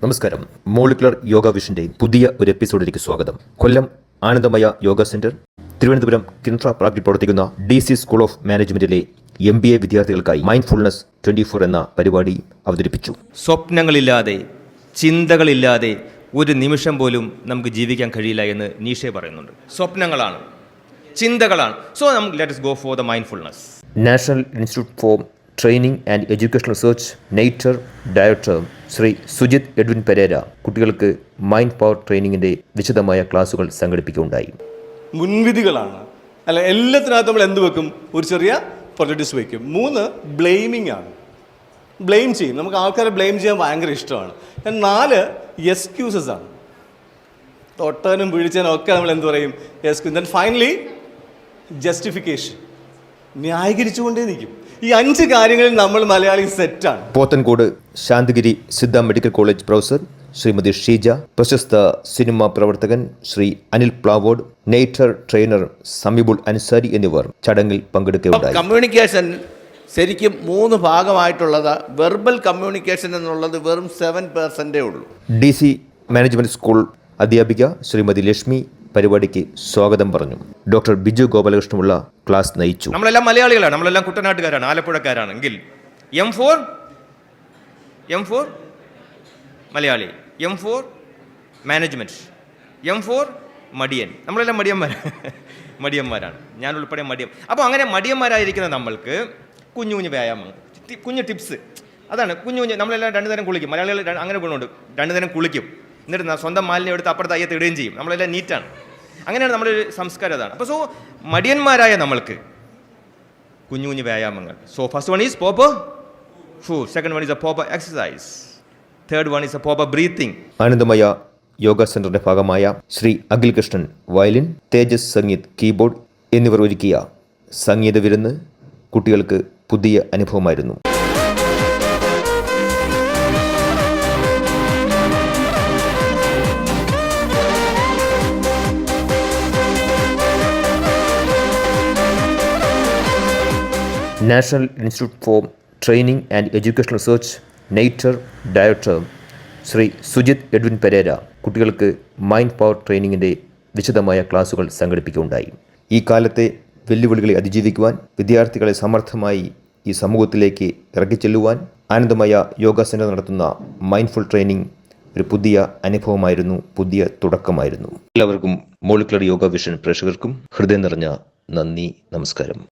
നമസ്കാരം. മോളിക്കുലർ യോഗ വിഷന്റെ പുതിയ ഒരു എപ്പിസോഡിലേക്ക് സ്വാഗതം. കൊല്ലം ആനന്ദമയ യോഗ സെന്റർ, തിരുവനന്തപുരം കിൻട്ര പാർക്കിൽ പ്രവർത്തിക്കുന്ന DC സ്കൂൾ ഓഫ് മാനേജ്മെന്റിലെ MBA വിദ്യാർത്ഥികൾക്കായി മൈൻഡ്ഫുൾനെസ് 24 എന്ന പരിപാടി അവതരിപ്പിച്ചു. സ്വപ്നങ്ങളില്ലാതെ, ചിന്തകളില്ലാതെ ഒരു നിമിഷം പോലും നമുക്ക് ജീവിക്കാൻ കഴിയില്ല എന്ന് നീഷെ പറയുന്നുണ്ട്. സ്വപ്നങ്ങളാണ്, ചിന്തകളാണ്. സോ നമുക്ക് let us go for the mindfulness. National institute for training and education research NITER director Shri Sujith Edwin Perera കുട്ടികൾക്ക് മൈൻഡ് പവർ ട്രെയിനിങ്ങിന്റെ വിശദമായ ക്ലാസുകൾ സംഘടിപ്പിക്കുകയുണ്ടായി. മുൻവിധികളാണ്, അല്ല എല്ലാത്തിനകത്ത് നമ്മൾ എന്ത് വെക്കും? ഒരു ചെറിയ പ്രൊജക്ട്സ് വയ്ക്കും. 3 ബ്ലെയിമിംഗ് ആണ്. ബ്ലെയിം ചെയ്യും, നമുക്ക് ആൾക്കാരെ ബ്ലെയിം ചെയ്യാൻ ഭയങ്കര ഇഷ്ടമാണ്. 4 എക്സ്ക്യൂസസ് ആണ്. തൊട്ടാനും വീഴ്ചാനും ഒക്കെ നമ്മൾ എന്ത് പറയും? എക്സ്ക്യൂസ്. Then finally justification. ന്യായീകരിച്ചുകൊണ്ടേ നിൽക്കും. ഈ 5 കാര്യങ്ങളിൽ നമ്മൾ മലയാളി സെറ്റാണ്. Pothencode Santhigiri Siddha medical college professor Shrimati Sheeja, പ്രശസ്ത സിനിമാ പ്രവർത്തകൻ ശ്രീ അനിൽ പ്ലാവോഡ്, നെയ്റ്റർ ട്രെയിനർ സമീബുൾ അൻസാരി എന്നിവർ ചടങ്ങിൽ പങ്കെടുക്കുകയുണ്ടായി. കമ്മ്യൂണിക്കേഷൻ ശരിക്കും 3 ഭാഗമായിട്ടുള്ളത്. വെർബൽ കമ്മ്യൂണിക്കേഷൻ എന്നുള്ളത് വെറും 7% ഉള്ളൂ. DC മാനേജ്മെന്റ് സ്കൂൾ അധ്യാപിക ശ്രീമതി ലക്ഷ്മി പരിപാടിക്ക് സ്വാഗതം പറഞ്ഞു. ഡോക്ടർ ബിജു ഗോപാലകൃഷ്ണമുള്ള ക്ലാസ് നയിച്ചു. നമ്മളെല്ലാം മലയാളികളാണ്, നമ്മളെല്ലാം കുട്ടനാട്ടുകാരാണ്, ആലപ്പുഴക്കാരാണെങ്കിൽ M4 Malayali, M4 management, M4 മടിയൻ. നമ്മളെല്ലാം മടിയന്മാരാണ്, ഞാൻ ഉൾപ്പെടെ മടിയൻ. അപ്പോൾ അങ്ങനെ മടിയന്മാരായിരിക്കുന്ന നമ്മൾക്ക് കുഞ്ഞു കുഞ്ഞു വ്യായാമം, കുഞ്ഞു ടിപ്സ്. അതാണ് കുഞ്ഞു നമ്മളെല്ലാം 2 നേരം കുളിക്കും. മലയാളികൾ അങ്ങനെ ഗുണമുണ്ട്, 2 നേരം കുളിക്കും. എന്നിട്ട് സ്വന്തം മാലിന്യം എടുത്ത് അപ്പുറത്ത് അയ്യത്ത് ഇടുകയും ചെയ്യും. നമ്മളെല്ലാം നീറ്റാണ്. അങ്ങനെയാണ് നമ്മുടെ ഒരു സംസ്കാരം. അതാണ്. അപ്പോൾ മടിയന്മാരായ നമ്മൾക്ക് കുഞ്ഞു കുഞ്ഞു വ്യായാമങ്ങൾ. First one is proper food, second one is a proper exercise, third one is a proper breathing. Anandamaya yoga സെന്ററിന്റെ ഭാഗമായ ശ്രീ അഖിൽ കൃഷ്ണൻ വയലിൻ, തേജസ് സംഗീത് കീബോർഡ് എന്നിവർ ഒരുക്കിയ സംഗീത വിരുന്ന് കുട്ടികൾക്ക് പുതിയ അനുഭവമായിരുന്നു. National institute for training and education research NITER director Shri Sujith Edwin Perera കുട്ടികൾക്ക് മൈൻഡ് പവർ ട്രെയിനിങ്ങിൻ്റെ വിശദമായ ക്ലാസുകൾ സംഘടിപ്പിക്കുകയുണ്ടായി. ഈ കാലത്തെ വെല്ലുവിളികളെ അതിജീവിക്കുവാൻ, വിദ്യാർത്ഥികളെ സമർത്ഥമായി ഈ സമൂഹത്തിലേക്ക് ഇറക്കിച്ചെല്ലുവാൻ ആനന്ദമയ യോഗ സെന്റർ നടത്തുന്ന മൈൻഡ്ഫുൾ ട്രെയിനിങ് ഒരു പുതിയ അനുഭവമായിരുന്നു, പുതിയ തുടക്കമായിരുന്നു. എല്ലാവർക്കും മോളിക്കുലർ യോഗ വിഷൻ പ്രേക്ഷകർക്കും ഹൃദയം നിറഞ്ഞ നന്ദി, നമസ്കാരം.